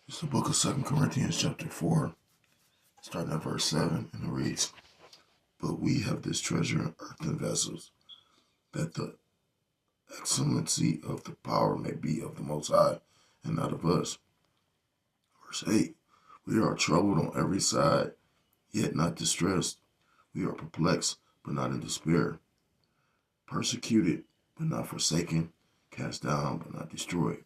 It's the book of 2 Corinthians chapter 4, starting at verse 7, and it reads, "But we have this treasure in earthen vessels, that the excellency of the power may be of the Most High, and not of us." Verse 8, "We are troubled on every side, yet not distressed. We are perplexed, but not in despair. Persecuted, but not forsaken. Cast down, but not destroyed."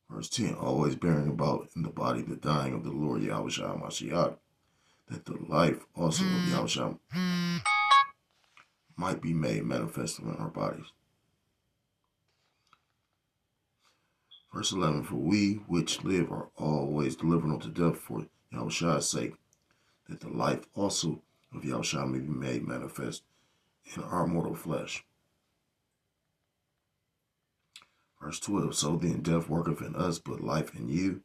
Verse 10, "Always bearing about in the body the dying of the Lord Yahushua Mashiach, that the life also of Yahushua might be made manifest in our bodies." Verse 11, "For we which live are always delivered unto death for Yahushua's sake, that the life also of Yahushua may be made manifest in our mortal flesh." Verse 12, "So then death worketh in us, but life in you.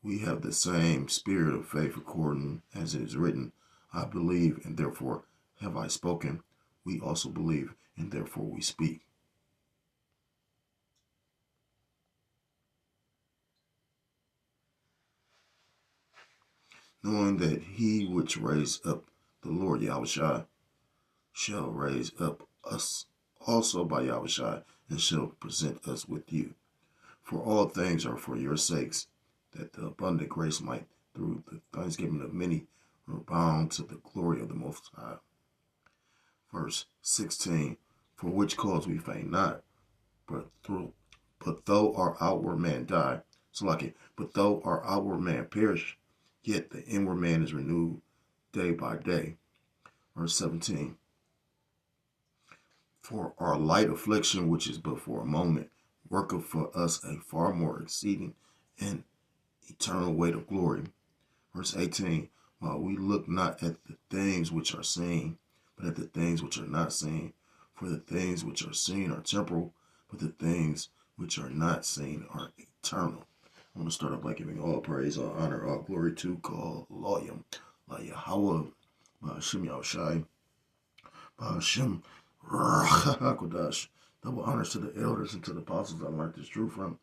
We have the same spirit of faith, according as it is written, I believe, and therefore have I spoken. We also believe, and therefore we speak." "Knowing that he which raised up the Lord Yahushua shall raise up us also by Yahushua, and shall present us with you. For all things are for your sakes, that the abundant grace might, through the thanksgiving of many, rebound to the glory of the Most High." Verse 16, "For which cause we faint not, but though our outward man die, but though our outward man perish, yet the inward man is renewed day by day." Verse 17, "For our light affliction, which is but for a moment, worketh for us a far more exceeding and eternal weight of glory." Verse 18, "While we look not at the things which are seen, but at the things which are not seen. For the things which are seen are temporal, but the things which are not seen are eternal." I want to start off by giving all praise, all honor, all glory to God, Loyam, La Yahweh, Ba'ashem Yahushai, Ba'ashem Rachakodash. Double honors to the elders and to the apostles I learned this truth from.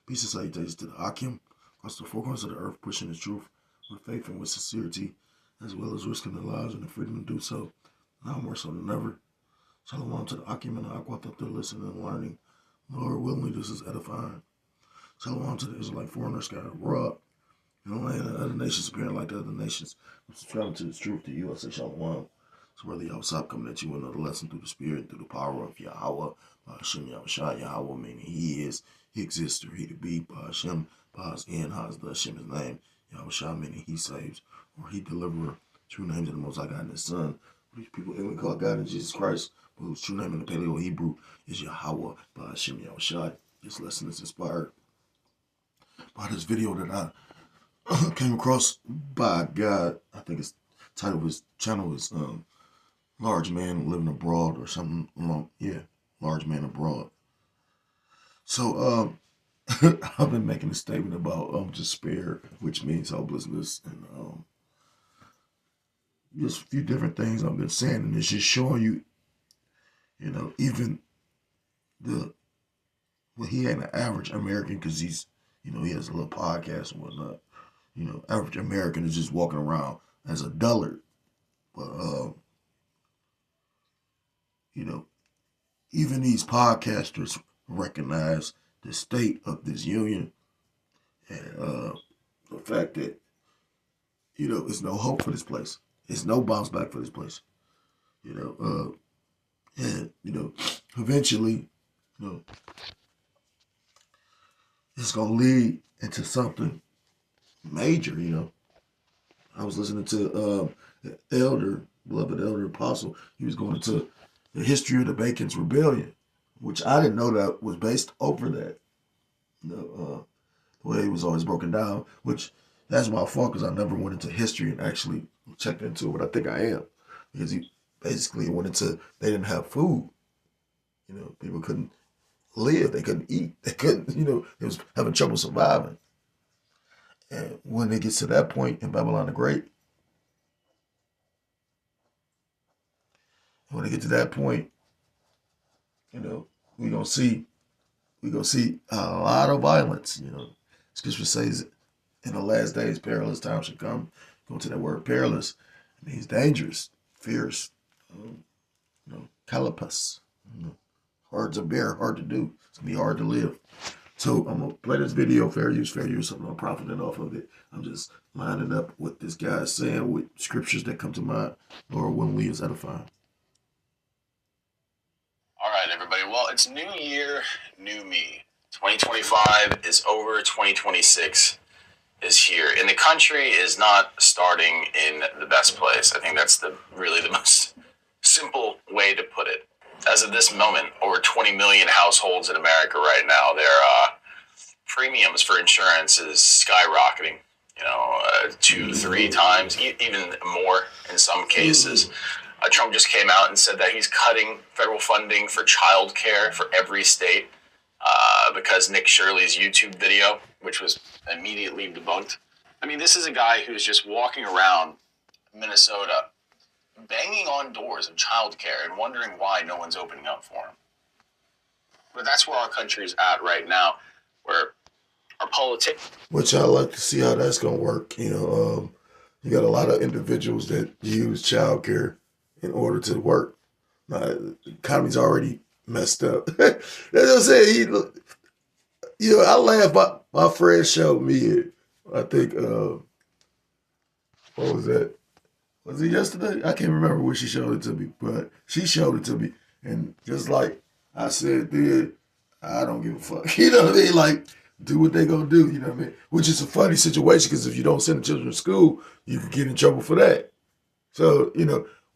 Peace and salutations to the Akim, across the four corners of the earth, pushing the truth with faith and with sincerity, as well as risking their lives and the freedom to do so, now more so than ever. Shalom to the Akim and the Aquat up there listening and learning. Lord willingly, this is edifying. Shalom to the Israelite foreigners scattered abroad, in the land of other nations appearing like the other nations. I'm subscribing to this truth to you. I say shalom. So brother Yahusab coming at you with another lesson through the spirit, through the power of Yahweh, Hashem Yahushua. Yahweh meaning he is, he exists, or he to be, Hashem, His in, His the Hashem his name. Yahushua meaning he saves, or he deliverer. True names of the Most High God and his Son. Which people only call God in Jesus Christ, but whose true name in the Paleo Hebrew is Yahweh, Hashem Yahushua. This lesson is inspired by this video that I came across by God. I think it's title of his channel is Large Man Living Abroad or something along. Yeah, Large Man Abroad. So I've been making a statement about despair, which means hopelessness, and just a few different things I've been saying, and it's just showing you, even he ain't an average American because he's, he has a little podcast and whatnot. Average American is just walking around as a dullard. But, even these podcasters recognize the state of this union and the fact that, there's no hope for this place. There's no bounce back for this place. And, eventually, it's going to lead into something major. I was listening to beloved elder apostle. He was going into the history of the Bacon's Rebellion, which I didn't know that was based over that. The way it was always broken down, which that's my fault because I never went into history and actually checked into it, but I think I am. Because he basically went into, they didn't have food. People couldn't live. They couldn't eat. They couldn't, they was having trouble surviving. And when it gets to that point in Babylon the Great, when they get to that point, we're going to see we're going to see a lot of violence. Scripture says in the last days, perilous times should come. Go to that word perilous. It means dangerous, fierce, calipus. Hard to bear, hard to do. It's going to be hard to live. So I'm going to play this video, fair use. I'm not profiting off of it. I'm just lining up what this guy is saying with scriptures that come to mind. Lord willing, is edifying. All right, everybody. Well, it's new year, new me. 2025 is over. 2026 is here. And the country is not starting in the best place. I think that's really the most simple way to put it. As of this moment, over 20 million households in America right now, their premiums for insurance is skyrocketing. 2, 3 times, even more in some cases. Trump just came out and said that he's cutting federal funding for child care for every state because Nick Shirley's YouTube video, which was immediately debunked. I mean, this is a guy who's just walking around Minnesota banging on doors of childcare and wondering why no one's opening up for him. But that's where our country is at right now, where our politics... Which I like to see how that's going to work. You got a lot of individuals that use childcare in order to work. Now, the economy's already messed up. That's what I'm saying. I laugh. My friend showed me, I think, what was that? Was it yesterday? I can't remember when she showed it to me, but she showed it to me. And just like I said then, I don't give a fuck. You know what I mean? Like, do what they gonna do, you know what I mean? Which is a funny situation because if you don't send the children to school, you can get in trouble for that. So,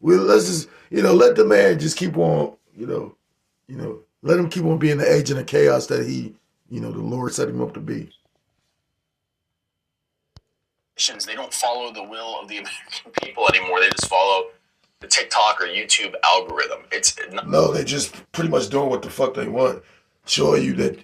let's just, let the man just keep on, let him keep on being the agent of chaos that he, the Lord set him up to be. They don't follow the will of the American people anymore. They just follow the TikTok or YouTube algorithm. No, they just pretty much doing what the fuck they want. Showing you that,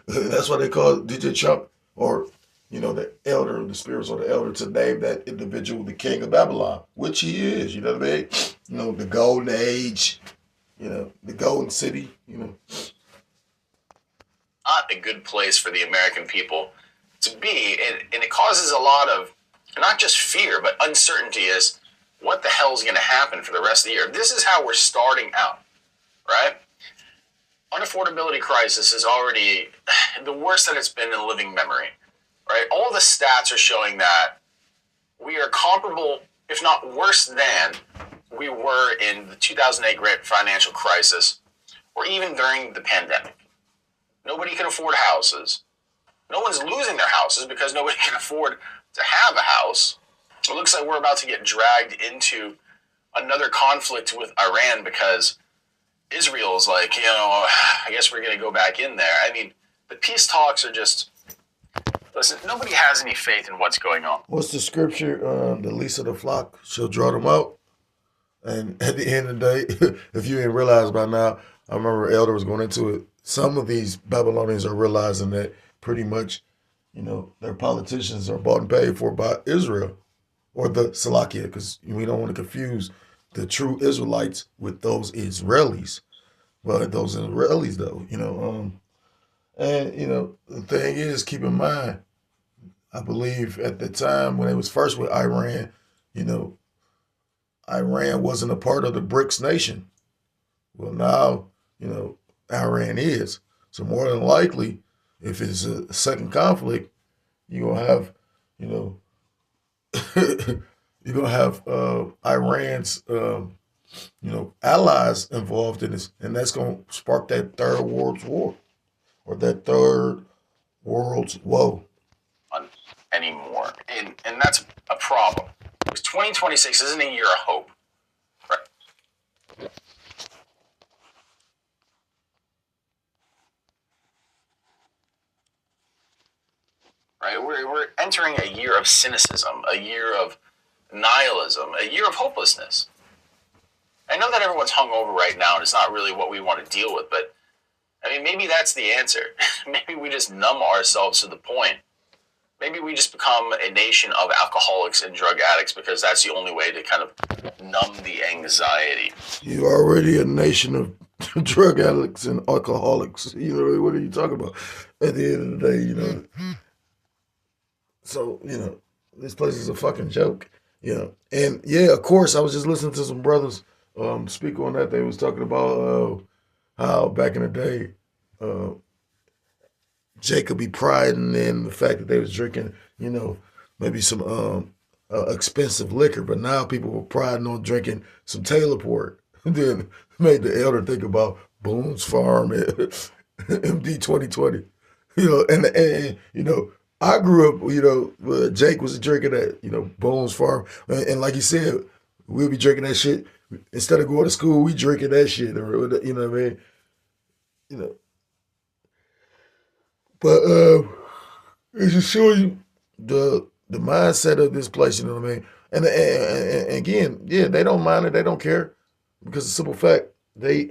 that's why they call DJ Trump, or, the elder, the spirits or the elder, to name that individual the king of Babylon, which he is, you know what I mean? The golden age, the golden city, Not a good place for the American people to be, and it causes a lot of, not just fear, but uncertainty as what the hell is going to happen for the rest of the year. This is how we're starting out, right? Unaffordability crisis is already the worst that it's been in living memory, right? All the stats are showing that we are comparable, if not worse than we were in the 2008 great financial crisis, or even during the pandemic. Nobody can afford houses. No one's losing their houses because nobody can afford to have a house. It looks like we're about to get dragged into another conflict with Iran because Israel's like, I guess we're going to go back in there. I mean, the peace talks are just, listen, nobody has any faith in what's going on. What's the scripture? The least of the flock shall draw them out. And at the end of the day, if you didn't realize by now, I remember Elder was going into it. Some of these Babylonians are realizing that pretty much, their politicians are bought and paid for by Israel or the Salakia, because we don't want to confuse the true Israelites with those Israelis. But those Israelis, though, the thing is, keep in mind, I believe at the time when it was first with Iran, Iran wasn't a part of the BRICS nation. Well, now, Iran is. So more than likely, if it's a second conflict, you're going to have, you're going to have Iran's, allies involved in this. And that's going to spark that third world's war or that third world's woe. Anymore. And that's a problem. Because 2026 isn't a year of hope. Right? Right? We're entering a year of cynicism, a year of nihilism, a year of hopelessness. I know that everyone's hungover right now and it's not really what we want to deal with, but I mean, maybe that's the answer. Maybe we just numb ourselves to the point. Maybe we just become a nation of alcoholics and drug addicts because that's the only way to kind of numb the anxiety. You're already a nation of drug addicts and alcoholics. You know, what are you talking about? At the end of the day, so, this place is a fucking joke. And yeah, of course, I was just listening to some brothers speak on that. They was talking about how back in the day, uh, Jacob be priding in the fact that they was drinking, maybe some expensive liquor, but now people were priding on drinking some Taylor port. And then made the elder think about Boone's Farm and MD 2020. And I grew up, Jake was drinking that, Boone's Farm. And like you said, we'll be drinking that shit. Instead of going to school, we drinking that shit. You know what I mean? You know, but it just show you the mindset of this place. You know what I mean? And again, yeah, they don't mind it. They don't care because the simple fact they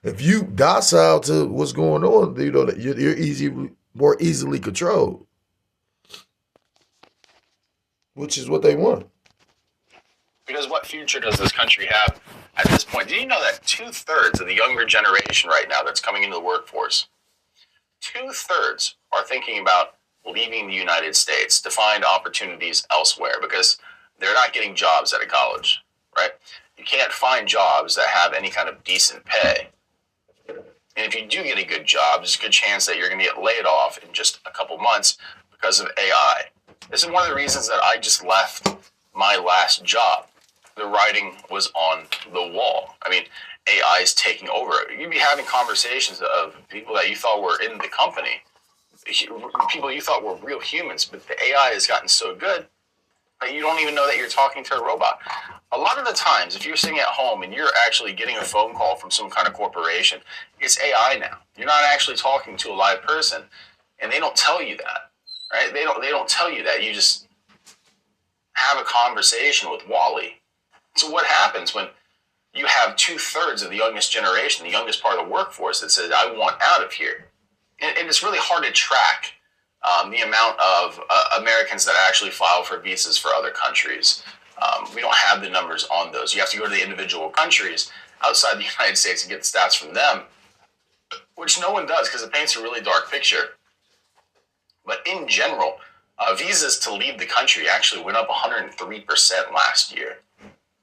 if you docile to what's going on, that you're more easily controlled, which is what they want. Because what future does this country have at this point? Do you know that 2/3 of the younger generation right now that's coming into the workforce, 2/3 are thinking about leaving the United States to find opportunities elsewhere because they're not getting jobs at a college, right? You can't find jobs that have any kind of decent pay. And if you do get a good job, there's a good chance that you're going to get laid off in just a couple months because of AI. This is one of the reasons that I just left my last job. The writing was on the wall. I mean, AI is taking over. You'd be having conversations of people that you thought were in the company, people you thought were real humans, but the AI has gotten so good that you don't even know that you're talking to a robot. A lot of the times, if you're sitting at home and you're actually getting a phone call from some kind of corporation, it's AI now. You're not actually talking to a live person, and they don't tell you that, right? They don't tell you that. You just have a conversation with Wally. So what happens when you have 2/3 of the youngest generation, the youngest part of the workforce that says, I want out of here? And it's really hard to track the amount of Americans that actually file for visas for other countries. We don't have the numbers on those. You have to go to the individual countries outside the United States and get the stats from them, which no one does because it paints a really dark picture. But in general, visas to leave the country actually went up 103% last year.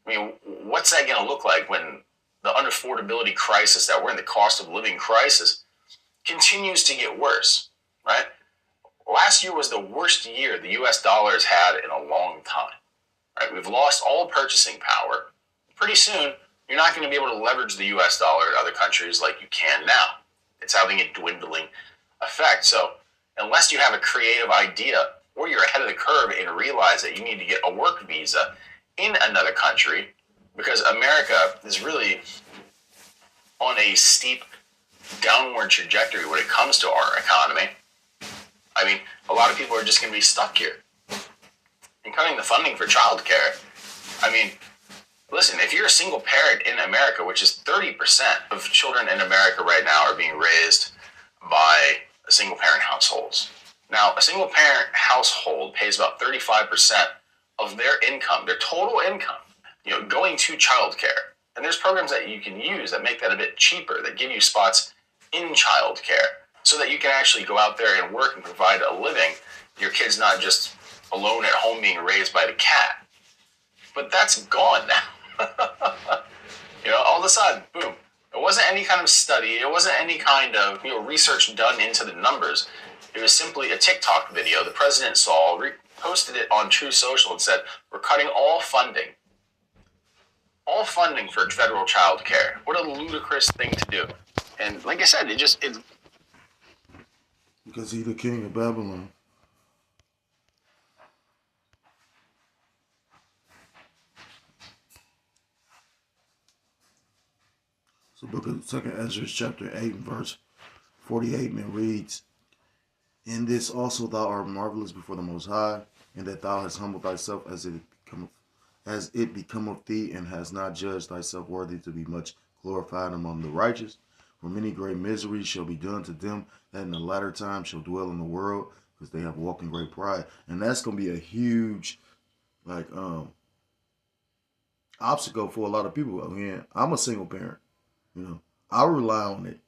I mean, what's that going to look like when the unaffordability crisis that we're in, the cost of living crisis, continues to get worse, right? Last year was the worst year the U.S. dollar has had in a long time, right? We've lost all purchasing power. Pretty soon, you're not going to be able to leverage the U.S. dollar in other countries like you can now. It's having a dwindling effect. So unless you have a creative idea or you're ahead of the curve and realize that you need to get a work visa in another country, because America is really on a steep downward trajectory when it comes to our economy. I mean, a lot of people are just going to be stuck here. And cutting the funding for childcare, I mean, listen, if you're a single parent in America, which is 30% of children in America right now are being raised by single parent households. Now, a single parent household pays about 35% of their income, their total income, going to childcare. And there's programs that you can use that make that a bit cheaper, that give you spots in childcare so that you can actually go out there and work and provide a living. Your kid's not just alone at home being raised by the cat. But that's gone now. All of a sudden, boom. It wasn't any kind of study. It wasn't any kind of research done into the numbers. It was simply a TikTok video the president saw, posted it on True Social and said, we're cutting all funding for federal child care. What a ludicrous thing to do. And like I said, it's because he's the king of Babylon. So book of 2nd Ezra chapter 8 and verse 48 and it reads, in this also thou art marvelous before the Most High, and that thou hast humbled thyself as it becometh thee, and hast not judged thyself worthy to be much glorified among the righteous. For many great miseries shall be done to them that in the latter time shall dwell in the world, because they have walked in great pride. And that's going to be a huge, obstacle for a lot of people. Again, I'm a single parent. You know, I rely on it.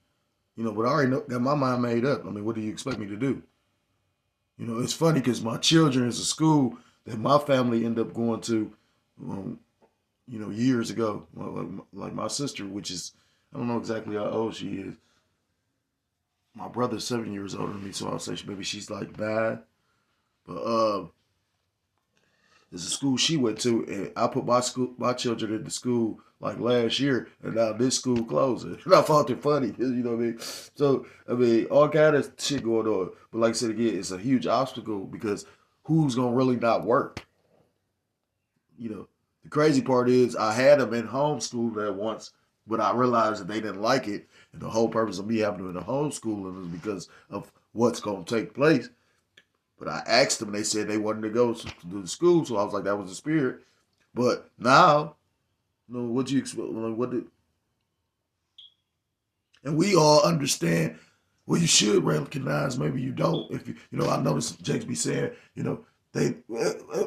You know, but I already got my mind made up. I mean, what do you expect me to do? You know, it's funny because my children is a school that my family ended up going to, um, you know, years ago. Like my sister, which is, I don't know exactly how old she is. My brother's 7 years older than me, so I'll say maybe she's like 9. But it's a school she went to, and I put my children in the school like last year, and now this school closing. And I found it funny, you know what I mean? So I mean, all kind of shit going on. But like I said again, it's a huge obstacle because who's gonna really not work? You know, the crazy part is I had them in homeschool at once, but I realized that they didn't like it, and the whole purpose of me having them in the homeschooling is because of what's gonna take place. But I asked them, and they said they wanted to go to the school, so I was like, that was the spirit. But now, you know, what you expect? Like, what did? And we all understand. Well, you should recognize. Maybe you don't. If you know, I noticed Jakes be saying, you know, they,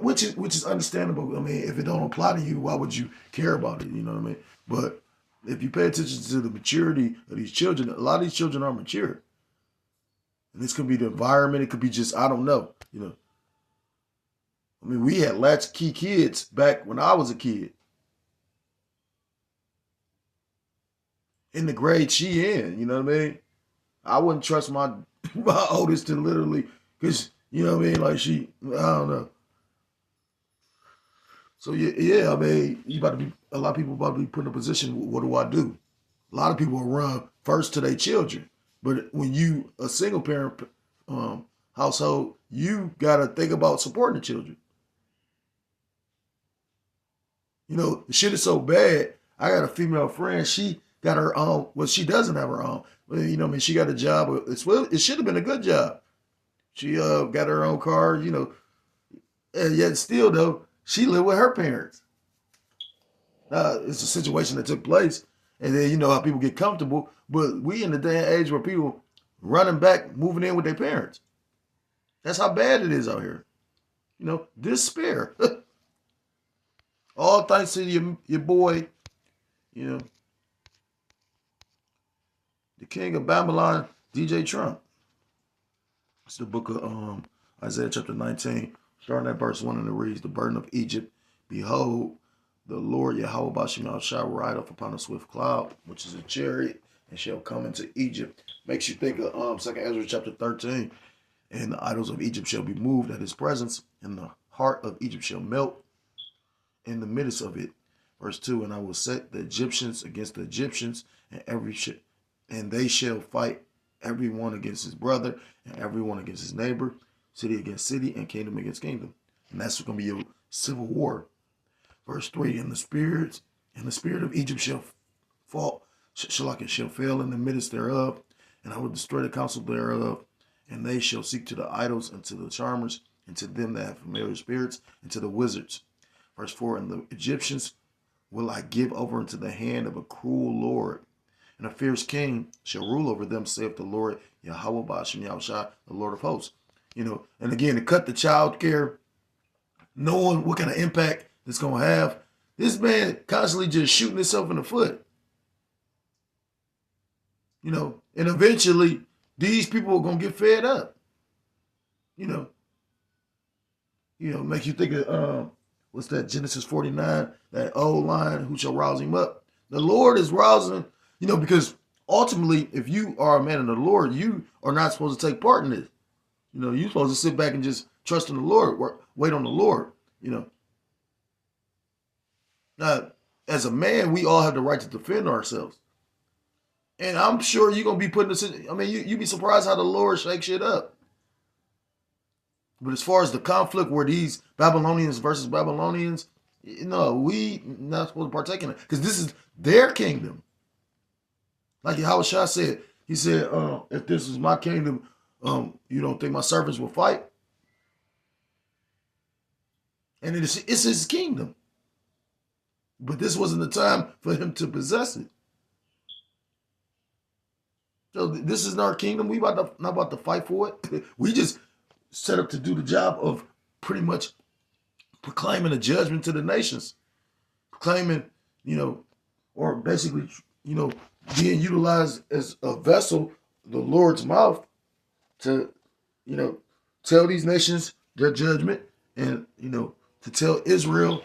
which is understandable. I mean, if it don't apply to you, why would you care about it? You know what I mean? But if you pay attention to the maturity of these children, a lot of these children are mature. And this could be the environment. It could be just, I don't know. You know, I mean, we had latchkey kids back when I was a kid. In the grade she in, you know what I mean? I wouldn't trust my oldest to literally, because, you know what I mean? Like I don't know. So yeah, I mean, a lot of people about to be put in a position, what do I do? A lot of people will run first to their children. But when you a single parent household, you gotta think about supporting the children. You know, the shit is so bad. I got a female friend. She got her own. Well, she doesn't have her own. But, you know, I mean, she got a job. It should have been a good job. She got her own car. You know, and yet still though, she lived with her parents. It's a situation that took place, and then you know how people get comfortable. But we in the day and age where people running back, moving in with their parents. That's how bad it is out here. You know, despair. All thanks to your boy, you know, the king of Babylon, DJ Trump. It's the book of Isaiah chapter 19, starting at verse 1, and it reads, the burden of Egypt, behold, the Lord Yahweh Bashem shall ride up upon a swift cloud, which is a chariot, and shall come into Egypt. Makes you think of 2nd Ezra chapter 13. And the idols of Egypt shall be moved at his presence, and the heart of Egypt shall melt in the midst of it. Verse 2, and I will set the Egyptians against the Egyptians, and they shall fight every one against his brother, and every one against his neighbor, city against city, and kingdom against kingdom. And that's going to be your civil war. Verse 3, and the spirit of Egypt shall fail in the midst thereof, and I will destroy the counsel thereof, and they shall seek to the idols and to the charmers, and to them that have familiar spirits, and to the wizards. Verse 4, and the Egyptians will I give over into the hand of a cruel Lord, and a fierce king shall rule over them, saith the Lord Yahweh Bashem Yahushua, the Lord of hosts. You know, and again, to cut the child care, knowing what kind of impact it's going to have, this man constantly just shooting himself in the foot. You know, and eventually these people are going to get fed up. You know, make you think of, what's that, Genesis 49, that old line, who shall rouse him up? The Lord is rousing, you know, because ultimately, if you are a man of the Lord, you are not supposed to take part in this. You know, you're supposed to sit back and just trust in the Lord, wait on the Lord, you know. Now, as a man, we all have the right to defend ourselves. And I'm sure you're going to be put in this, I mean, you'd be surprised how the Lord shakes shit up. But as far as the conflict where these Babylonians versus Babylonians, you know, we not supposed to partake in it because this is their kingdom. Like Yahushua said, he said, if this is my kingdom, you don't think my servants will fight? And it's his kingdom. But this wasn't the time for him to possess it. So this is our kingdom. We not about to fight for it. We just set up to do the job of pretty much proclaiming a judgment to the nations. Proclaiming, you know, or basically being utilized as a vessel, the Lord's mouth, to, tell these nations their judgment, and, to tell Israel,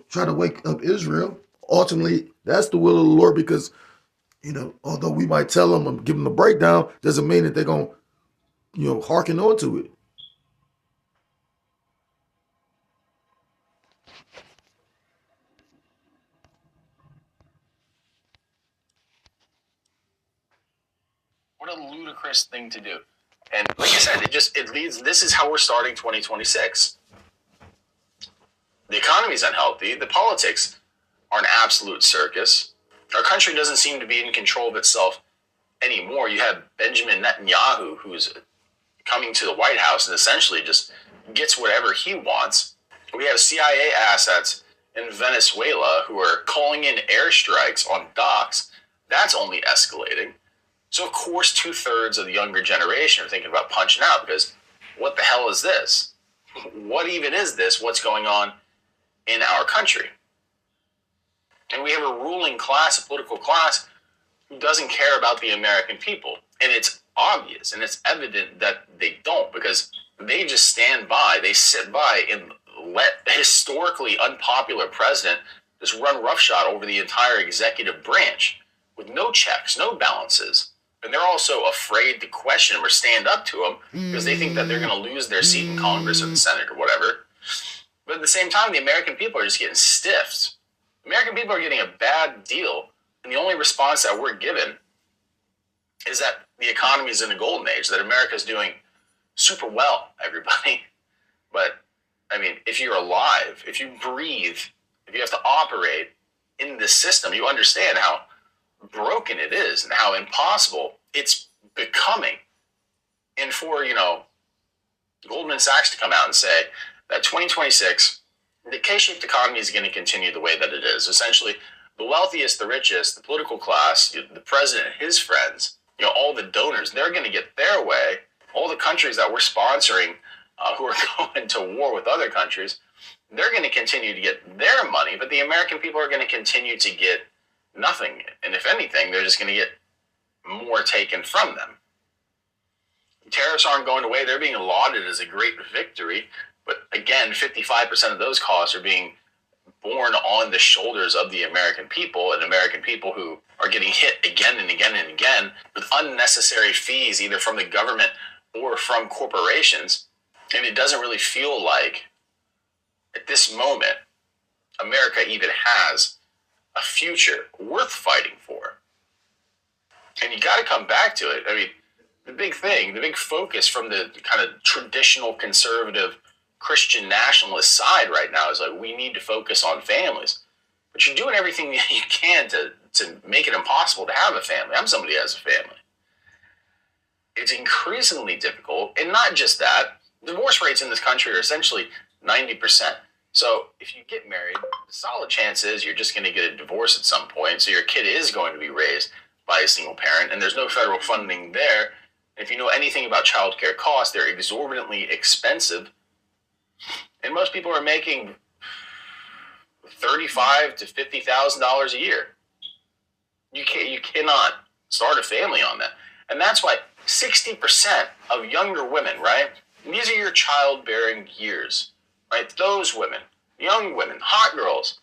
try to wake up Israel. Ultimately, that's the will of the Lord, because, although we might tell them and give them the breakdown, doesn't mean that they're going to, hearken on to it. What a ludicrous thing to do. And like I said, it leads. This is how we're starting 2026. The economy is unhealthy. The politics are an absolute circus. Our country doesn't seem to be in control of itself anymore. You have Benjamin Netanyahu, who's coming to the White House and essentially just gets whatever he wants. We have CIA assets in Venezuela who are calling in airstrikes on docks. That's only escalating. So, of course, 2/3 of the younger generation are thinking about punching out, because what the hell is this? What even is this? What's going on in our country? And we have a ruling class, a political class, who doesn't care about the American people. And it's obvious and it's evident that they don't, because they just stand by, they sit by and let a historically unpopular president just run roughshod over the entire executive branch with no checks, no balances. And they're also afraid to question him or stand up to him because they think that they're going to lose their seat in Congress or the Senate or whatever. But at the same time, the American people are just getting stiffed. The American people are getting a bad deal. And the only response that we're given is that the economy is in a golden age, that America is doing super well, everybody. But, I mean, if you're alive, if you breathe, if you have to operate in this system, you understand how broken it is and how impossible it's becoming. And for, Goldman Sachs to come out and say that 2026, the K-shaped economy is going to continue the way that it is. Essentially, the wealthiest, the richest, the political class, the president, his friends, all the donors, they're going to get their way. All the countries that we're sponsoring who are going to war with other countries, they're going to continue to get their money, but the American people are going to continue to get nothing. And if anything, they're just going to get more taken from them. Tariffs aren't going away. They're being lauded as a great victory. But again, 55% of those costs are being borne on the shoulders of the American people, and American people who are getting hit again and again and again with unnecessary fees, either from the government or from corporations. And it doesn't really feel like, at this moment, America even has a future worth fighting for. And you got to come back to it. I mean, the big thing, the big focus from the kind of traditional conservative Christian nationalist side right now is like, we need to focus on families. But you're doing everything you can to make it impossible to have a family. I'm somebody who has a family. It's increasingly difficult. And not just that, divorce rates in this country are essentially 90%. So if you get married, the solid chance is you're just going to get a divorce at some point. So your kid is going to be raised by a single parent, and there's no federal funding there. If you know anything about child care costs, they're exorbitantly expensive. And most people are making $35,000 to $50,000 a year. You cannot start a family on that. And that's why 60% of younger women, right? These are your childbearing years, right? Those women, young women, hot girls,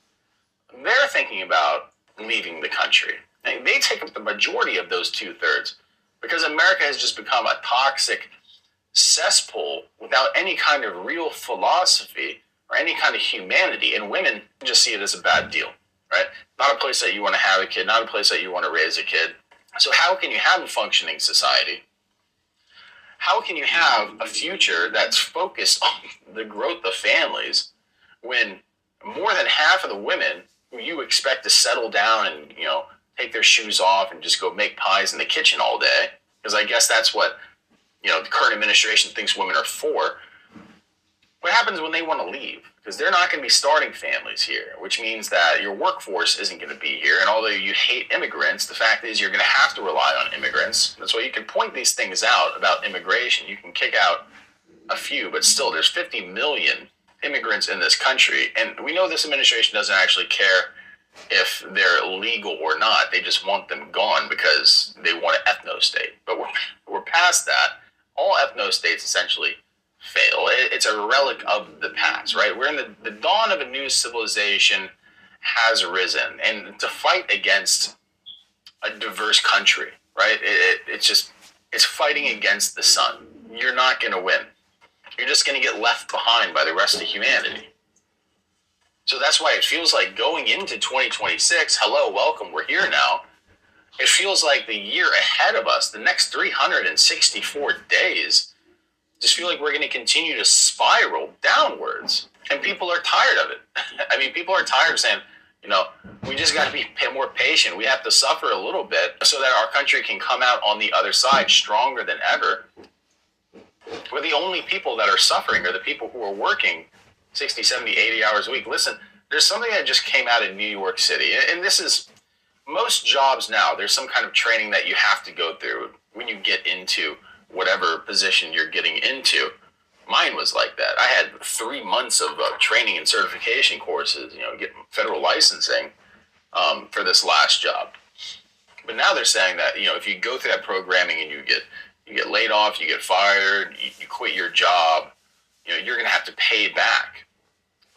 they're thinking about leaving the country. And they take up the majority of those 2/3 because America has just become a toxic cesspool without any kind of real philosophy or any kind of humanity. And women just see it as a bad deal, right? Not a place that you want to have a kid, not a place that you want to raise a kid. So how can you have a functioning society? How can you have a future that's focused on the growth of families when more than half of the women who you expect to settle down and, take their shoes off and just go make pies in the kitchen all day, because I guess that's what, the current administration thinks women are for. What happens when they want to leave? Because they're not going to be starting families here, which means that your workforce isn't going to be here. And although you hate immigrants, the fact is you're going to have to rely on immigrants. That's why you can point these things out about immigration. You can kick out a few, but still there's 50 million immigrants in this country. And we know this administration doesn't actually care if they're legal or not. They just want them gone because they want an ethno-state. But we're past that. All ethno-states essentially fail. It's a relic of the past, right? We're in the dawn of a new civilization has risen. And to fight against a diverse country, right? It's fighting against the sun. You're not going to win. You're just going to get left behind by the rest of humanity. So that's why it feels like going into 2026, hello, welcome, we're here now. It feels like the year ahead of us, the next 364 days, just feel like we're going to continue to spiral downwards. And people are tired of it. I mean, people are tired of saying, we just got to be more patient. We have to suffer a little bit so that our country can come out on the other side stronger than ever. We're the only people that are suffering are the people who are working 60, 70, 80 hours a week. Listen, there's something that just came out in New York City. And this is most jobs now. There's some kind of training that you have to go through when you get into whatever position you're getting into. Mine was like that. I had 3 months of training and certification courses, get federal licensing for this last job. But now they're saying that, if you go through that programming and you get laid off, you get fired, you quit your job, you're going to have to pay back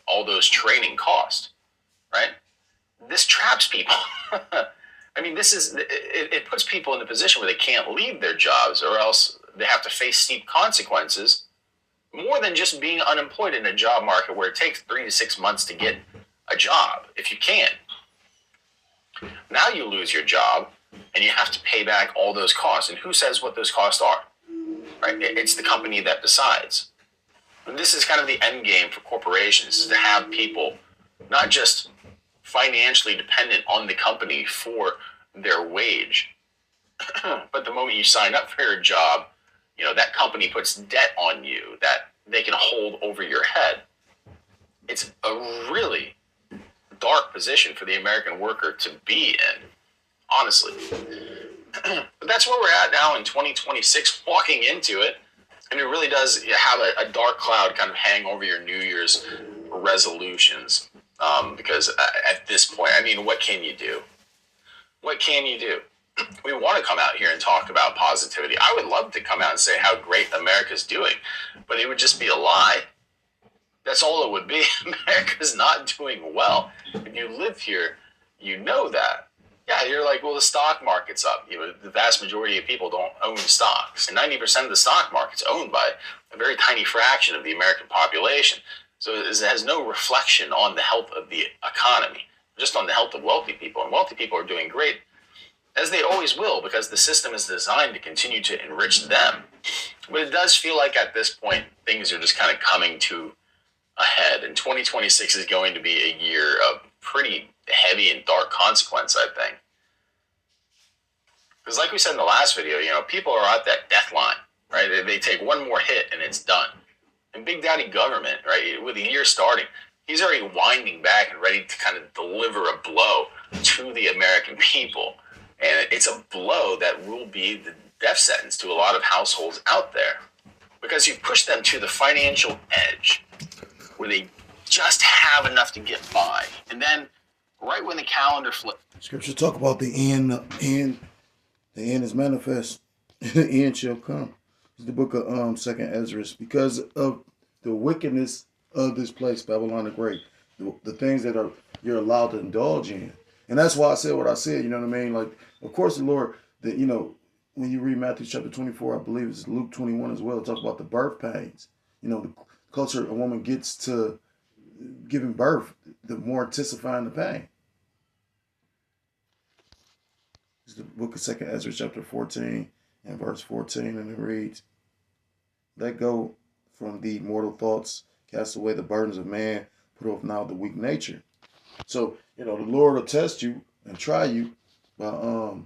all those training costs, right? This traps people. I mean, it puts people in a position where they can't leave their jobs or else they have to face steep consequences. More than just being unemployed in a job market where it takes 3 to 6 months to get a job, if you can. Now you lose your job and you have to pay back all those costs. And who says what those costs are? Right? It's the company that decides. And this is kind of the end game for corporations, is to have people not just financially dependent on the company for their wage, but the moment you sign up for your job, that company puts debt on you that they can hold over your head. It's a really dark position for the American worker to be in, honestly. But that's where we're at now in 2026, walking into it. And it really does have a dark cloud kind of hang over your New Year's resolutions. Because at this point, I mean, what can you do? What can you do? We want to come out here and talk about positivity. I would love to come out and say how great America's doing, but it would just be a lie. That's all it would be. America's not doing well. If you live here, you know that. Yeah, you're like, well, the stock market's up. The vast majority of people don't own stocks. And 90% of the stock market's owned by a very tiny fraction of the American population. So it has no reflection on the health of the economy, just on the health of wealthy people. And wealthy people are doing great, as they always will, because the system is designed to continue to enrich them. But it does feel like at this point, things are just kind of coming to a head. And 2026 is going to be a year of pretty heavy and dark consequence, I think. Because like we said in the last video, people are at that death line, right? They take one more hit and it's done. And Big Daddy government, right, with the year starting, he's already winding back and ready to kind of deliver a blow to the American people. And it's a blow that will be the death sentence to a lot of households out there. Because you push them to the financial edge where they just have enough to get by. And then right when the calendar flips. Scripture talk about the end. The end is manifest. The end shall come. It's the book of 2nd Ezra. Because of the wickedness of this place, Babylon the Great. The things that you're allowed to indulge in. And that's why I said what I said, you know what I mean? Like, of course, the Lord, when you read Matthew chapter 24, I believe it's Luke 21 as well, it talks about the birth pains. The closer a woman gets to giving birth, the more intensifying the pain. It's the book of 2nd Ezra chapter 14 and verse 14, and it reads, "Let go from the mortal thoughts, cast away the burdens of man, put off now the weak nature." So, the Lord will test you and try you by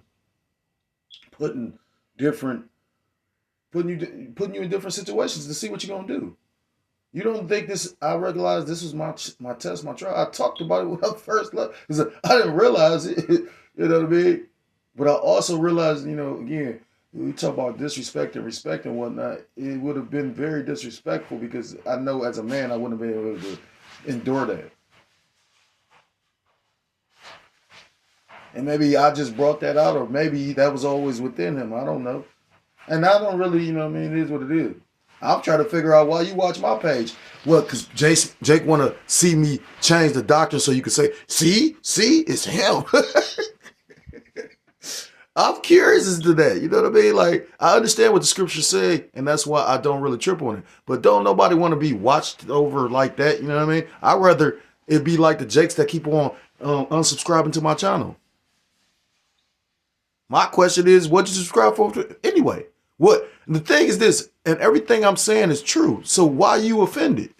putting you in different situations to see what you're gonna do. You don't think this? I realized this was my test, my trial. I talked about it when I first left because I didn't realize it. You know what I mean? But I also realized, again, we talk about disrespect and respect and whatnot. It would have been very disrespectful because I know as a man I wouldn't have been able to endure that. And maybe I just brought that out, or maybe that was always within him. I don't know. And I don't really, you know what I mean? It is what it is. I'm trying to figure out why you watch my page. Well, because Jake want to see me change the doctrine so you can say, see, it's him. I'm curious as to that. You know what I mean? Like, I understand what the scriptures say, and that's why I don't really trip on it. But don't nobody want to be watched over like that. You know what I mean? I'd rather it be like the Jakes that keep on unsubscribing to my channel. My question is, what you subscribe for anyway? What the thing is this, and everything I'm saying is true. So why you offended?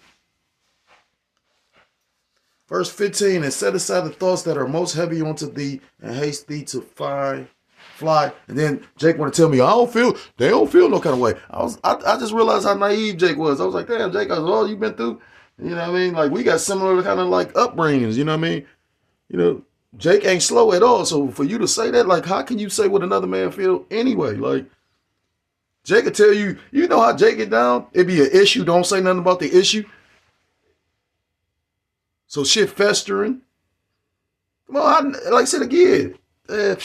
Verse 15, and set aside the thoughts that are most heavy onto thee, and haste thee to fly. And then Jake want to tell me, they don't feel no kind of way. I just realized how naive Jake was. I was like, damn, Jake, all you've been through, you know what I mean? Like, we got similar kind of like upbringings, you know what I mean? You know, Jake ain't slow at all. So for you to say that, like, how can you say what another man feel anyway? Like, Jake will tell you, you know how Jake get down? It be an issue. Don't say nothing about the issue. So shit festering. Well, like I said again, may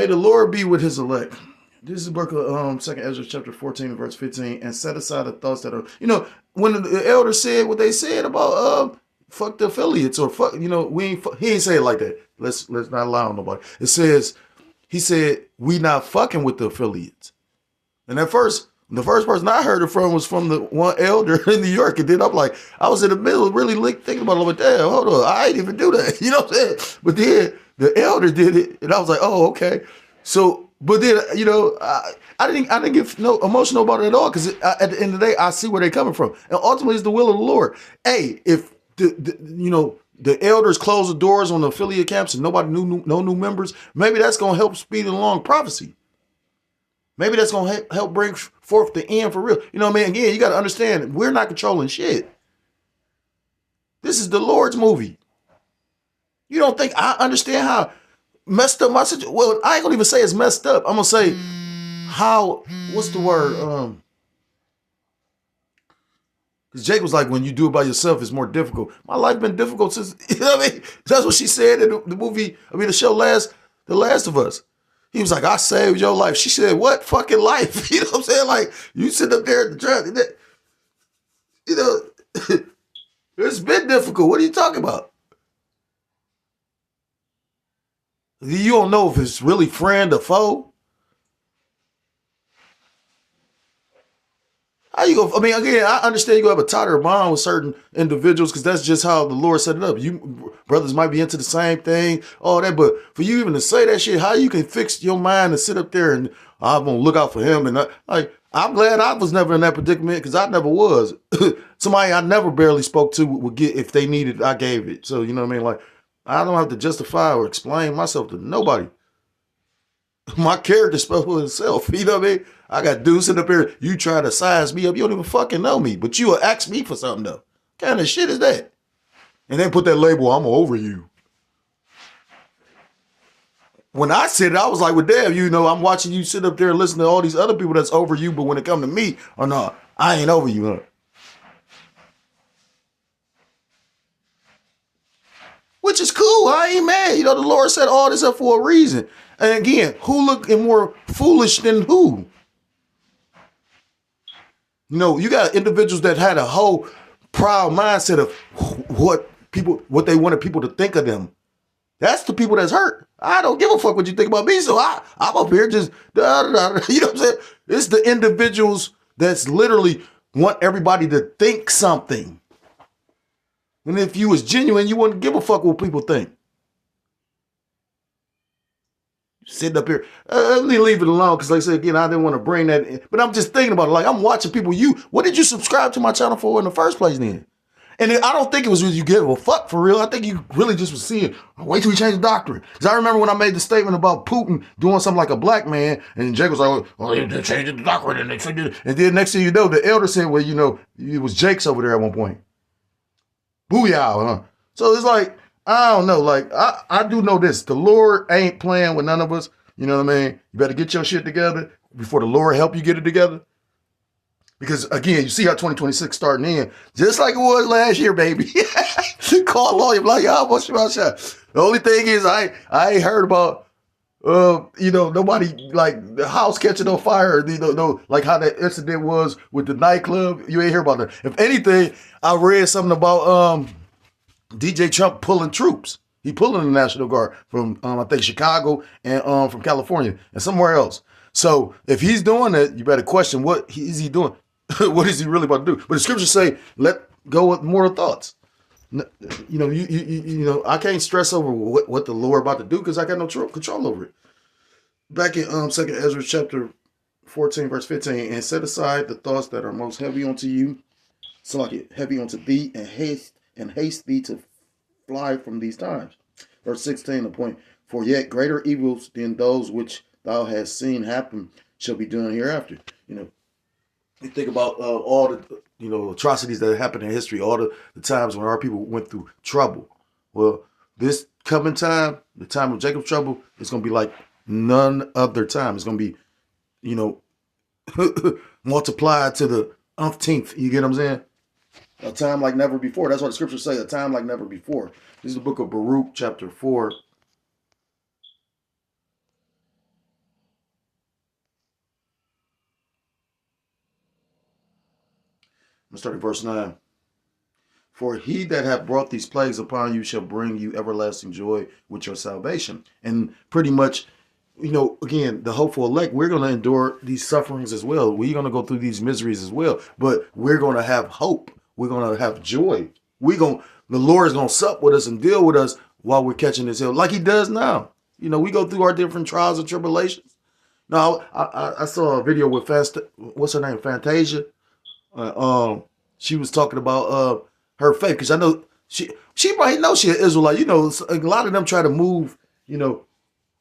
the Lord be with his elect. This is the book of 2 Ezra chapter 14 verse 15. And set aside the thoughts that are, you know, when the elders said what they said about fuck the affiliates or fuck, you know, he ain't say it like that. Let's not lie on nobody. It says, he said, we not fucking with the affiliates. And the first person I heard it from was from the one elder in New York. And then I'm like, I was in the middle really thinking about it. Like, damn, hold on, I ain't even do that. You know what I'm saying? But then the elder did it. And I was like, oh, okay. So, but then, you know, I didn't get no emotional about it at all. Because at the end of the day, I see where they're coming from. And ultimately, it's the will of the Lord. Hey, if, the elders close the doors on the affiliate camps and nobody no new members, maybe that's going to help speed along prophecy. Maybe that's going to help bring forth the end for real. You know what I mean? Again, you got to understand, we're not controlling shit. This is the Lord's movie. You don't think I understand how messed up my situation? Well, I ain't going to even say it's messed up. I'm going to say how, what's the word? Because Jake was like, when you do it by yourself, it's more difficult. My life been difficult since, you know what I mean? That's what she said in the movie, the show The Last of Us. He was like, I saved your life. She said, what fucking life? You know what I'm saying? Like, you sit up there at the track, you know, it's been difficult. What are you talking about? You don't know if it's really friend or foe. How you go? I mean, again, I understand you have a tighter bond with certain individuals because that's just how the Lord set it up. You brothers might be into the same thing, all that, but for you even to say that shit, how you can fix your mind and sit up there and I'm gonna look out for him and I'm glad I was never in that predicament because I never was. Somebody I never barely spoke to would get if they needed, I gave it. So you know what I mean? Like I don't have to justify or explain myself to nobody. My character spoke for itself. You know what I mean? I got dudes sitting up here. You try to size me up. You don't even fucking know me. But you will ask me for something, though. What kind of shit is that? And then put that label, I'm over you. When I said it, I was like, well, damn, you know, I'm watching you sit up there and listen to all these other people that's over you. But when it come to me, oh, no, I ain't over you, huh? Which is cool. I ain't mad. You know, the Lord set all this up for a reason. And again, who looking more foolish than who? You know, you got individuals that had a whole proud mindset of what they wanted people to think of them. That's the people that's hurt. I don't give a fuck what you think about me. So I'm up here just, you know what I'm saying? It's the individuals that's literally want everybody to think something. And if you was genuine, you wouldn't give a fuck what people think. Sitting up here, let me leave it alone because, like I said, again, I didn't want to bring that in. But I'm just thinking about it. Like, I'm watching people. What did you subscribe to my channel for in the first place then? And I don't think it was you give a fuck for real. I think you really just was seeing, wait till we change the doctrine. Because I remember when I made the statement about Putin doing something like a black man, and Jake was like, well, they're changing the doctrine. And then next thing you know, the elder said, well, you know, it was Jake's over there at one point. Booyah, huh? So it's like, I don't know. Like, I do know this. The Lord ain't playing with none of us. You know what I mean? You better get your shit together before the Lord help you get it together. Because, again, you see how 2026 starting in. Just like it was last year, baby. Call lawyer, like, y'all, what's your shot? The only thing is, I ain't heard about, nobody, like the house catching on fire. No, like how that incident was with the nightclub. You ain't hear about that. If anything, I read something about DJ Trump pulling troops. He pulling the National Guard from I think Chicago and from California and somewhere else. So if he's doing that, you better question what is he doing. What is he really about to do? But the scriptures say, "Let go with mortal thoughts." I can't stress over what the Lord about to do because I got no control over it. Back in Second Ezra chapter 14, verse 15, and set aside the thoughts that are most heavy unto you, so like it heavy unto thee, and haste thee to fly from these times. Verse 16, the point, for yet greater evils than those which thou hast seen happen shall be done hereafter. You think about all the atrocities that happened in history, all the times when our people went through trouble. Well, this coming time, the time of Jacob's trouble, is going to be like none other time. It's going to be, multiplied to the umpteenth. You get what I'm saying? A time like never before. That's what the scriptures say, a time like never before. This is the book of Baruch, chapter 4. I'm starting verse 9. For he that hath brought these plagues upon you shall bring you everlasting joy with your salvation. And pretty much, again, the hopeful elect, we're going to endure these sufferings as well. We're going to go through these miseries as well. But we're going to have hope. We're going to have joy. The Lord is going to sup with us and deal with us while we're catching this hill, like he does now. We go through our different trials and tribulations. Now, I saw a video with what's her name, Fantasia. She was talking about her faith, because I know she might know she an Israelite. A lot of them try to move,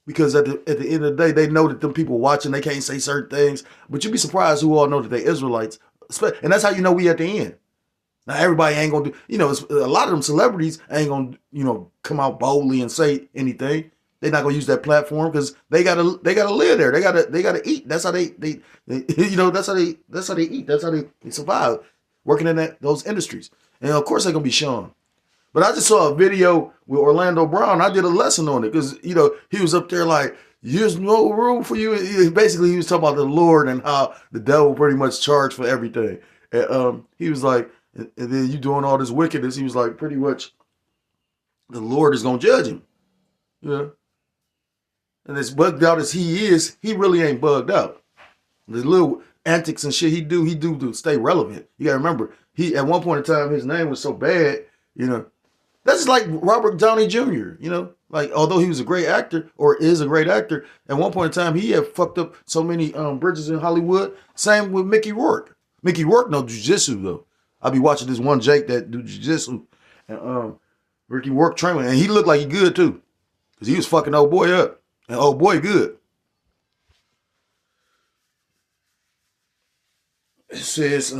because at the end of the day, they know that them people watching, they can't say certain things. But you'd be surprised who all know that they Israelites, and that's how you know we at the end. Now everybody ain't gonna do, a lot of them celebrities ain't gonna, come out boldly and say anything. They're not gonna use that platform because they gotta live there. They gotta eat. That's how they that's how they eat. That's how they survive, working in those industries. And of course they're gonna be shown. But I just saw a video with Orlando Brown. I did a lesson on it because he was up there like, there's no room for you. Basically, he was talking about the Lord and how the devil pretty much charged for everything. And he was like, and then you doing all this wickedness. He was like, pretty much, the Lord is gonna judge him. Yeah. And as bugged out as he is, he really ain't bugged out. The little antics and shit he do to stay relevant. You gotta remember, he at one point in time his name was so bad. That's just like Robert Downey Jr., like although he was a great actor or is a great actor, at one point in time he had fucked up so many bridges in Hollywood. Same with Mickey Rourke. Mickey Rourke know jiu-jitsu though. I be watching this one Jake that do jiu-jitsu, and Mickey Rourke training, and he looked like he good too, because he was fucking old boy up, and old boy good. It says,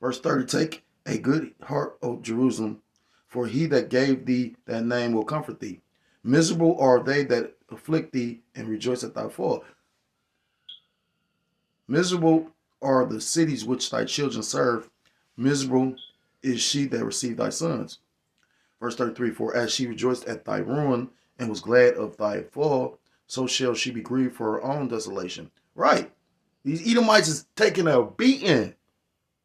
verse 30, take a good heart, O Jerusalem, for he that gave thee that name will comfort thee. Miserable are they that afflict thee, and rejoice at thy fall. Miserable are the cities which thy children serve. Miserable is she that received thy sons. Verse 33, for as she rejoiced at thy ruin, and was glad of thy fall, so shall she be grieved for her own desolation. Right. These Edomites is taking a beating.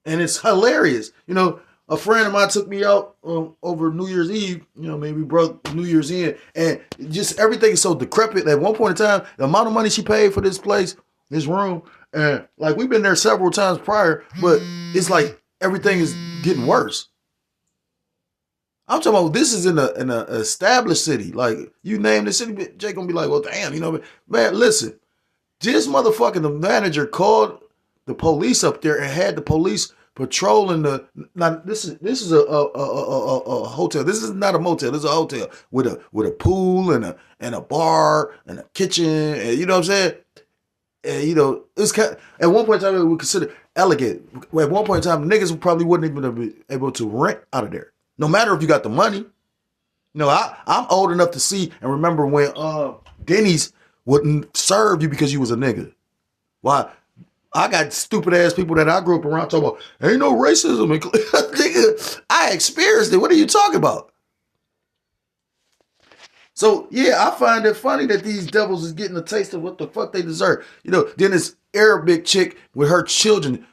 And it's hilarious. A friend of mine took me out over New Year's Eve. Maybe broke New Year's in. And just everything is so decrepit. At one point in time, the amount of money she paid for this place, this room, and like we've been there several times prior, but it's like everything is getting worse. I'm talking about this is in an established city. Like you name the city, Jake gonna be like, well, damn, man, listen. This motherfucking the manager called the police up there and had the police patrolling the. Now this is a hotel. This is not a motel. This is a hotel with a pool and a bar and a kitchen. And you know what I'm saying? And it's kind of, at one point in time we consider elegant. At one point in time, niggas probably wouldn't even be able to rent out of there, no matter if you got the money. I'm old enough to see and remember when Denny's wouldn't serve you because you was a nigga. Why? I got stupid ass people that I grew up around talking about, ain't no racism. Nigga, I experienced it. What are you talking about? So yeah, I find it funny that these devils is getting a taste of what the fuck they deserve. You know, then this Arabic chick with her children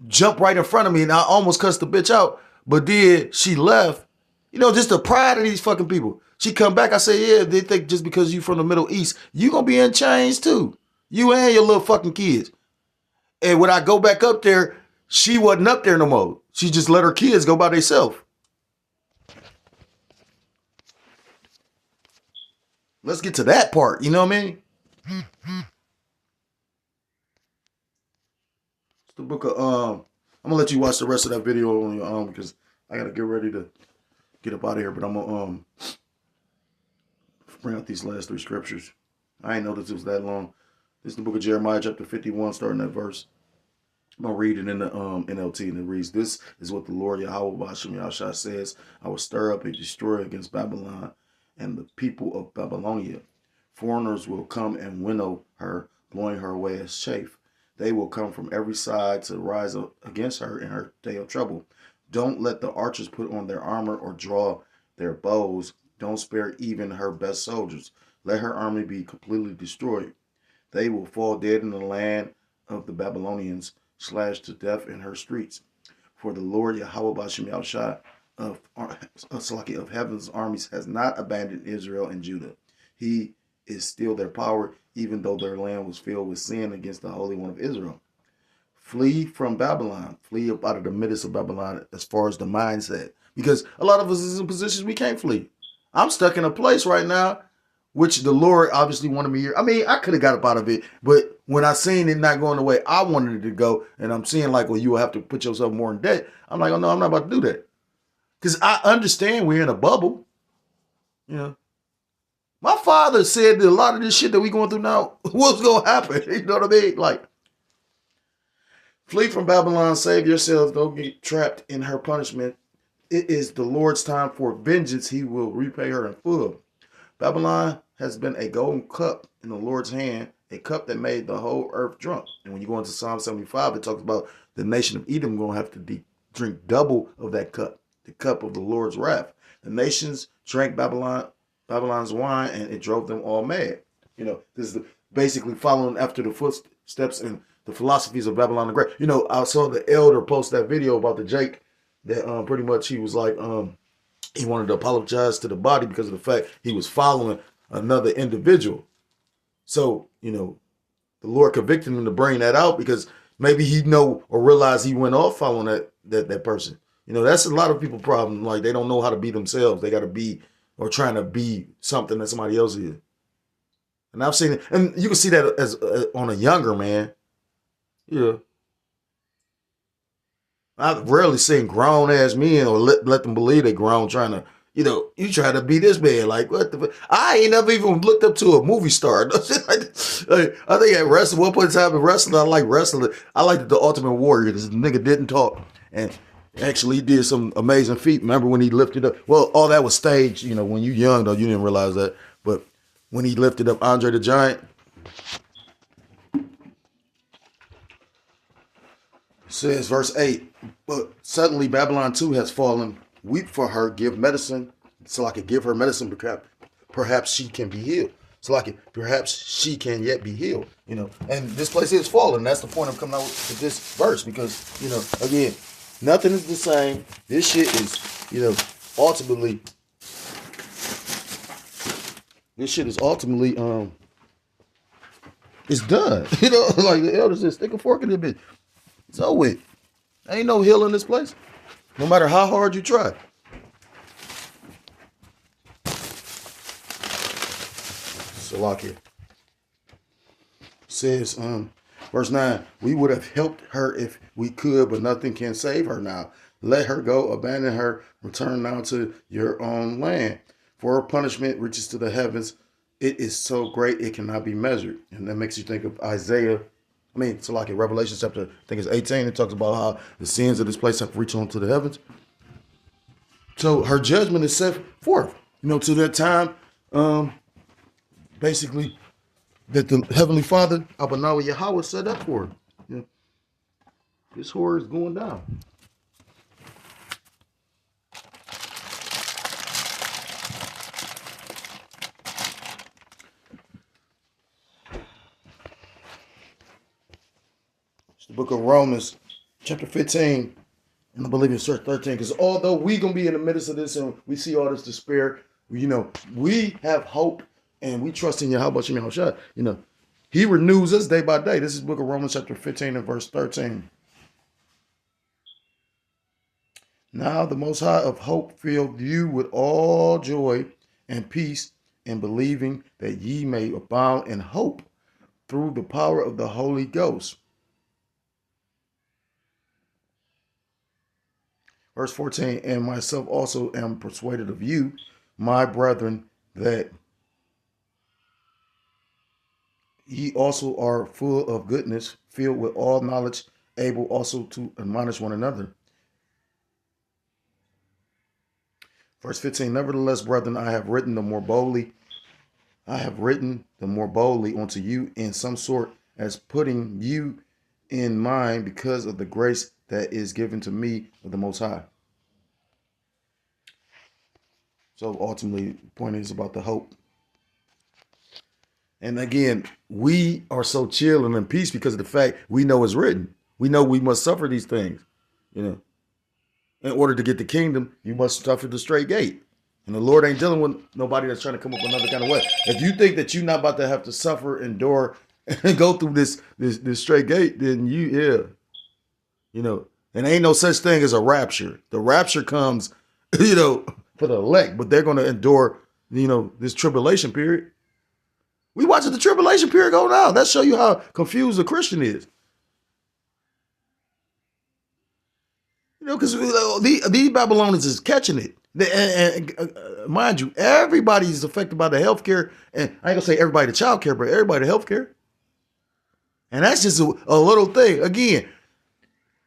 jumped right in front of me and I almost cussed the bitch out. But then she left. You know, just the pride of these fucking people. She come back, I say, yeah, they think just because you from the Middle East, you gonna be in chains too. You and your little fucking kids. And when I go back up there, she wasn't up there no more. She just let her kids go by themselves. Let's get to that part, you know what I mean? It's the book of I'm gonna let you watch the rest of that video on your because I gotta get ready to get up out of here, but I'm gonna bring out these last 3 scriptures. I ain't noticed it was that long. This is the book of Jeremiah, chapter 51, starting at verse. I'm gonna read it in the NLT, and it reads, "This is what the Lord Yahweh Bashem Yahshua says: I will stir up and destroy against Babylon and the people of Babylonia. Foreigners will come and winnow her, blowing her away as chaff. They will come from every side to rise up against her in her day of trouble. Don't let the archers put on their armor or draw their bows. Don't spare even her best soldiers. Let her army be completely destroyed. They will fall dead in the land of the Babylonians, slashed to death in her streets. For the Lord Yahweh Bashem Yahushua of heaven's armies has not abandoned Israel and Judah. He is still their power, even though their land was filled with sin against the Holy One of Israel. Flee from Babylon. Flee up out of the midst of Babylon as far as the mindset. Because a lot of us is in positions we can't flee. I'm stuck in a place right now, which the Lord obviously wanted me here. I mean, I could have got up out of it, but when I seen it not going the way I wanted it to go, and I'm seeing like, well, you will have to put yourself more in debt. I'm like, oh no, I'm not about to do that. Because I understand we're in a bubble. You know. My father said that a lot of this shit that we going through now, what's going to happen? You know what I mean? Like, flee from Babylon, save yourselves, don't get trapped in her punishment. It is the Lord's time for vengeance. He will repay her in full. Babylon has been a golden cup in the Lord's hand, a cup that made the whole earth drunk. And when you go into Psalm 75, it talks about the nation of Edom going to have to drink double of that cup, the cup of the Lord's wrath. The nations drank Babylon's wine, and it drove them all mad. You know, this is basically following after the footsteps and the philosophies of Babylon the Great. You know, I saw the elder post that video about the Jake that pretty much he was like, he wanted to apologize to the body because of the fact he was following another individual. So, you know, the Lord convicted him to bring that out because maybe he know or realize he went off following that person. You know, that's a lot of people's problem. Like, they don't know how to be themselves. They got to be or trying to be something that somebody else is. And I've seen it. And you can see that as on a younger man. Yeah. I've rarely seen grown ass men or let them believe they grown trying to, you know, you try to be this man. Like, what the fuck? I ain't never even looked up to a movie star. I think at wrestling, one point in time in wrestling, I like wrestling. I liked the Ultimate Warrior. This nigga didn't talk. And actually he did some amazing feat. Remember when he lifted up, well, all that was staged, you know, when you young though, you didn't realize that. But when he lifted up Andre the Giant, says verse 8, but suddenly Babylon too has fallen. Weep for her, give medicine, so I can give her medicine, perhaps she can be healed. So like perhaps she can yet be healed, you know. And this place is fallen. That's the point of coming out with this verse because, you know, again, nothing is the same. This shit is, you know, ultimately, it's done. You know, like the elders said, stick a fork in it, bitch. It's over with. Ain't no hill in this place. No matter how hard you try. Salakia says, verse 9, we would have helped her if we could, but nothing can save her now. Let her go, abandon her, return now to your own land. For her punishment reaches to the heavens. It is so great it cannot be measured. And that makes you think of Isaiah. I mean, so like in Revelation chapter, I think it's 18, it talks about how the sins of this place have reached onto the heavens. So her judgment is set forth, you know, to that time, basically, that the Heavenly Father, Abanawa Yahweh, set up for her. Yeah. This horror is going down. It's the book of Romans, chapter 15, and I believe it's verse 13. Because although we're going to be in the midst of this and we see all this despair, we have hope and we trust in Yahweh Shem Yahushua. He renews us day by day. This is the book of Romans chapter 15 and verse 13. Now the Most High of hope filled you with all joy and peace in believing that ye may abound in hope through the power of the Holy Ghost. Verse 14, and myself also am persuaded of you, my brethren, that ye also are full of goodness, filled with all knowledge, able also to admonish one another. Verse 15, nevertheless, brethren, I have written the more boldly unto you in some sort, as putting you in mind because of the grace that is given to me of the Most High. So ultimately, the point is about the hope. And again, we are so chill and in peace because of the fact we know it's written. We know we must suffer these things. In order to get the kingdom, you must suffer the straight gate. And the Lord ain't dealing with nobody that's trying to come up another kind of way. If you think that you're not about to have to suffer, endure, and go through this straight gate, then and ain't no such thing as a rapture. The rapture comes, for the elect, but they're going to endure, this tribulation period. We watching the tribulation period go down. That show you how confused a Christian is. Because these Babylonians is catching it. Mind you, everybody is affected by the healthcare, and I ain't gonna say everybody the child care, but everybody the healthcare. And that's just a little thing. Again,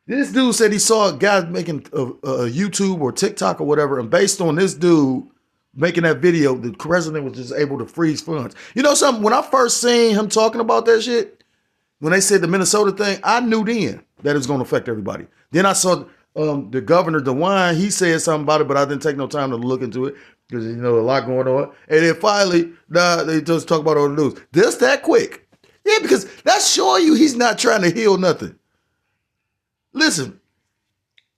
this dude said he saw a guy making a YouTube or TikTok or whatever, and based on this dude making that video, the president was just able to freeze funds. You know something? When I first seen him talking about that shit, when they said the Minnesota thing, I knew then that it was going to affect everybody. Then I saw the governor, DeWine, he said something about it, but I didn't take no time to look into it because, a lot going on. And then finally, they just talk about it on the news. Just that quick. Yeah, because that's showing you he's not trying to heal nothing. Listen,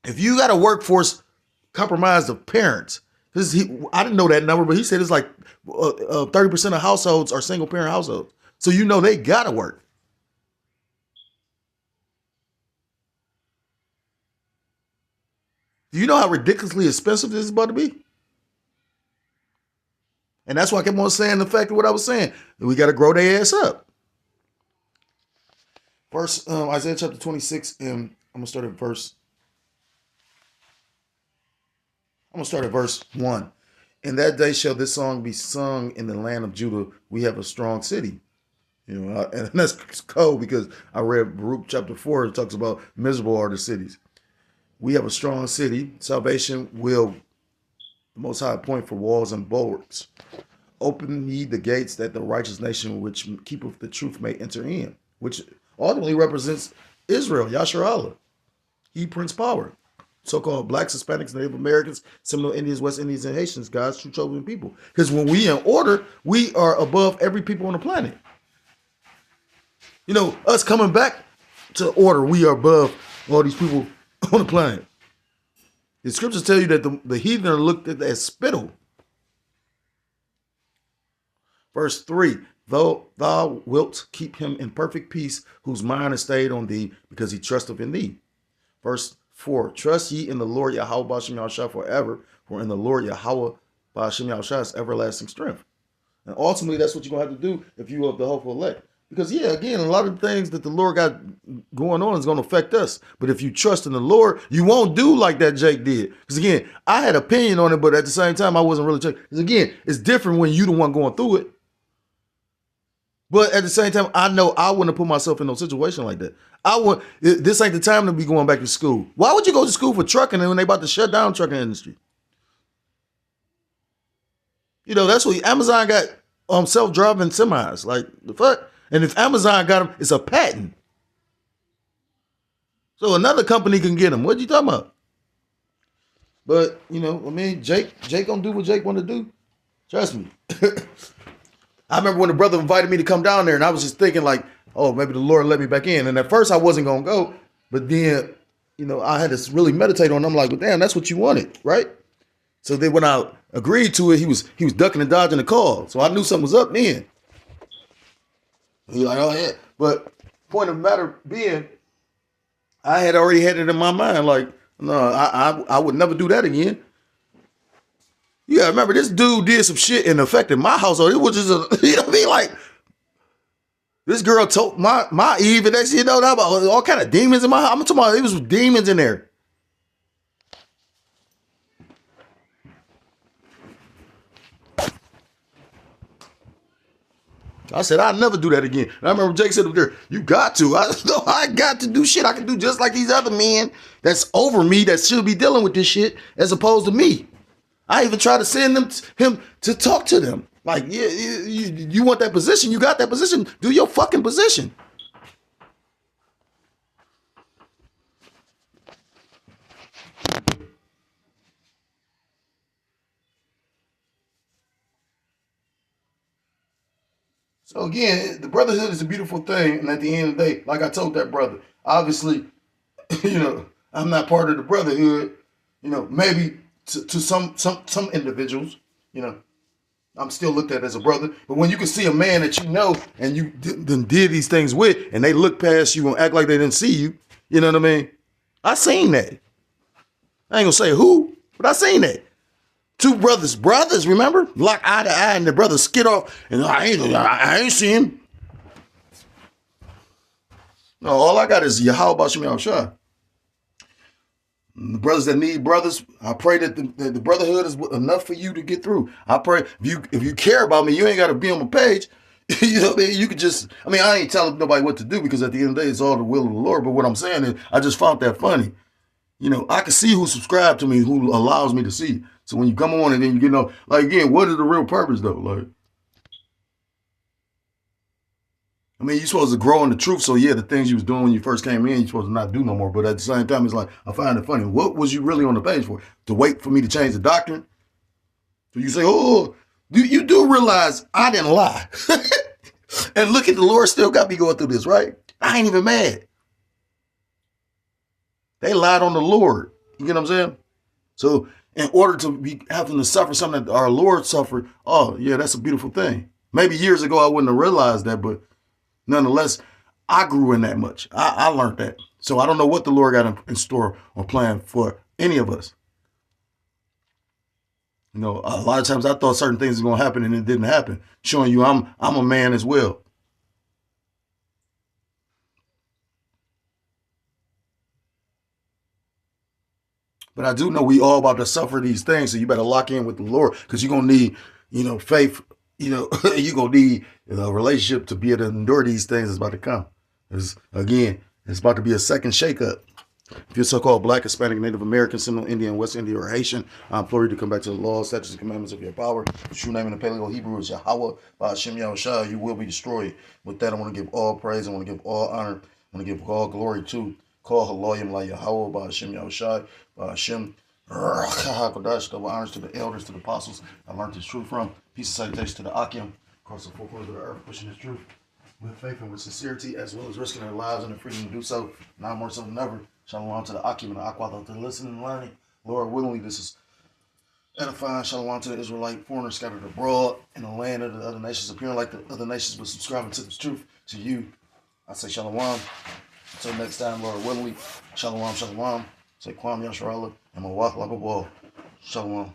if you got a workforce compromised of parents, I didn't know that number, but he said it's like 30% of households are single parent households. So they got to work. Do you know how ridiculously expensive this is about to be? And that's why I kept on saying the fact of what I was saying. We got to grow their ass up. Verse Isaiah chapter 26, and I'm going to start at verse 1. In that day shall this song be sung in the land of Judah. We have a strong city. And that's cold because I read Baruch chapter 4. It talks about miserable are the cities. We have a strong city. Salvation will the Most High appoint for walls and bulwarks. Open ye the gates that the righteous nation which keepeth the truth may enter in, which ultimately represents Israel, Yasharallah. He Prince Power. So-called blacks, Hispanics, Native Americans, Seminole Indians, West Indians, and Haitians, God's true chosen people. Because when we in order, we are above every people on the planet. Us coming back to order, we are above all these people on the planet. The scriptures tell you that the heathen are looked at as spittle. Verse 3, though thou wilt keep him in perfect peace, whose mind is stayed on thee, because he trusteth in thee. Verse 4, trust ye in the Lord Yahweh Ba'ashem Yahushua forever, for in the Lord Yahweh Ba'ashem Yahushua is everlasting strength. And ultimately, that's what you're going to have to do if you are the hopeful elect. Because, again, a lot of the things that the Lord got going on is going to affect us. But if you trust in the Lord, you won't do like that Jake did. Because, again, I had opinion on it, but at the same time, I wasn't really checking. Because, again, it's different when you're the one going through it. But at the same time, I know I wouldn't have put myself in no situation like that. This ain't the time to be going back to school. Why would you go to school for trucking when they about to shut down trucking industry? That's what Amazon got self-driving semis. Like, the fuck? And if Amazon got them, it's a patent. So another company can get him. What you talking about? But, you know, I mean, Jake gonna do what Jake want to do. Trust me. I remember when the brother invited me to come down there, and I was just thinking like, oh, maybe the Lord let me back in. And at first I wasn't gonna go, but then, you know, I had to really meditate on it. I'm like, well, damn, that's what you wanted, right? So then when I agreed to it, he was ducking and dodging the call. So I knew something was up then. He like, oh yeah. But point of the matter being, I had already had it in my mind, like, no, I would never do that again. Yeah, remember this dude did some shit and affected my household. It was just you know what I mean? Like, this girl told my Eve, and next thing you know, about all kind of demons in my house. I'm talking about it was demons in there. I said, I'll never do that again. And I remember Jake said up there, you got to. I got to do shit I can do just like these other men that's over me that should be dealing with this shit as opposed to me. I even try to send him to talk to them. Like, yeah, you want that position, you got that position, do your fucking position. So again, the brotherhood is a beautiful thing, and at the end of the day, like I told that brother, obviously, you know, I'm not part of the brotherhood. You know, maybe to some individuals, you know, I'm still looked at as a brother. But when you can see a man that you know and you did these things with, and they look past you and act like they didn't see you, you know what I mean? I seen that. I ain't gonna say who, but I seen that. Two brothers, remember? Lock eye to eye, and the brother skid off, and I ain't see him. No, all I got is Yahweh Bashim Yahushua. The brothers that need brothers, I pray that the brotherhood is enough for you to get through. I pray if you care about me, you ain't got to be on my page. You know what I mean? You could just, I mean, I ain't telling nobody what to do because at the end of the day, it's all the will of the Lord. But what I'm saying is, I just found that funny. You know, I can see who subscribed to me, who allows me to see. So when you come on and then you get know, like, again, what is the real purpose though? Like, I mean, you're supposed to grow in the truth. So yeah, the things you was doing when you first came in, you're supposed to not do no more. But at the same time, it's like, I find it funny. What was you really on the page for? To wait for me to change the doctrine? So you say, oh, you do realize I didn't lie. And look at the Lord still got me going through this, right? I ain't even mad. They lied on the Lord. You get what I'm saying? So in order to be having to suffer something that our Lord suffered, oh yeah, that's a beautiful thing. Maybe years ago I wouldn't have realized that, but nonetheless, I grew in that much. I learned that. So I don't know what the Lord got in store or planned for any of us. You know, a lot of times I thought certain things were going to happen and it didn't happen, showing you I'm a man as well. But I do know we all about to suffer these things, so you better lock in with the Lord because you're going to need, you know, faith. You know, you're going to need a relationship to be able to endure these things that's about to come. Again, it's about to be a second shakeup. If you're so-called Black, Hispanic, Native American, Seminole Indian, West Indian, or Haitian, I implore you to come back to the laws, statutes, and commandments of your power. The true name in the Paleo Hebrew is Yahweh, by Hashem Yahushua. You will be destroyed. With that, I want to give all praise. I want to give all honor. I want to give all glory to Call Haloyim La Yahweh, by Hashem Yahushua, by Hashem Kodash. Double honors to the elders, to the apostles I learned this truth from. Peace and salutations to the Akim, across the four corners of the earth, pushing this truth with faith and with sincerity, as well as risking their lives and the freedom to do so. Now more so than ever. Shalom to the Akim and the Aqua, to the listening and learning. Lord willingly, this is edifying. Shalom to the Israelite foreigners scattered abroad in the land of the other nations, appearing like the other nations, but subscribing to this truth. To you, I say shalom. Until next time, Lord willingly. Shalom, shalom. Say Kwam Yasharallah and Mawak Lababal. Shalom.